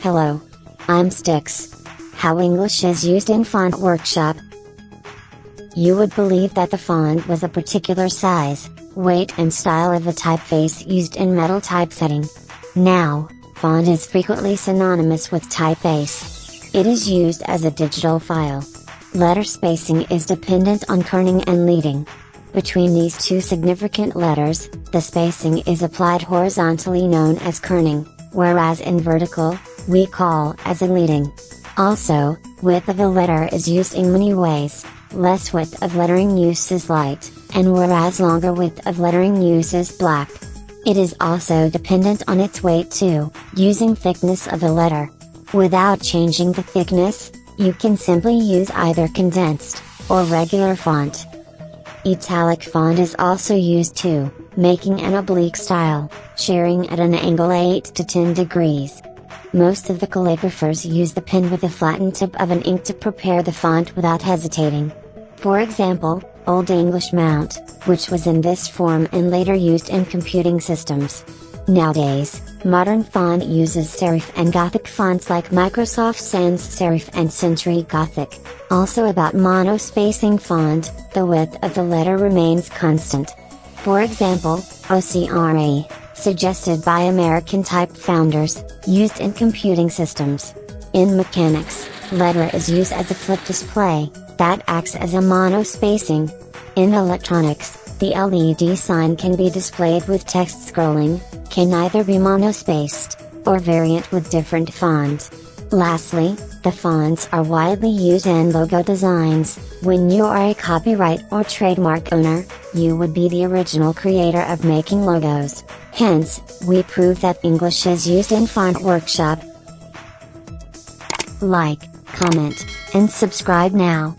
Hello. I'm Stix. How English is used in Font Workshop. You would believe that the font was a particular size, weight and style of a typeface used in metal typesetting. Now, font is frequently synonymous with typeface. It is used as a digital file. Letter spacing is dependent on kerning and leading. Between these two significant letters, the spacing is applied horizontally known as kerning, whereas in vertical, we call as a leading. Also, width of a letter is used in many ways. Less width of lettering use is light, and whereas longer width of lettering use is black. It is also dependent on its weight too, using thickness of the letter. Without changing the thickness, you can simply use either condensed, or regular font. Italic font is also used too, making an oblique style, shearing at an angle 8 to 10 degrees. Most of the calligraphers use the pen with the flattened tip of an ink to prepare the font without hesitating. For example, Old English Mount, which was in this form and later used in computing systems. Nowadays, modern font uses serif and Gothic fonts like Microsoft Sans Serif and Century Gothic. Also about MonoSpacing font, the width of the letter remains constant. For example, OCRA, suggested by American type founders, used in computing systems. In mechanics, letter is used as a flip display, that acts as a monospacing. In electronics, the LED sign can be displayed with text scrolling, can either be monospaced, or variant with different font. Lastly, the fonts are widely used in logo designs. When you are a copyright or trademark owner, you would be the original creator of making logos. Hence, we prove that English is used in Font Workshop. Like, comment, and subscribe now.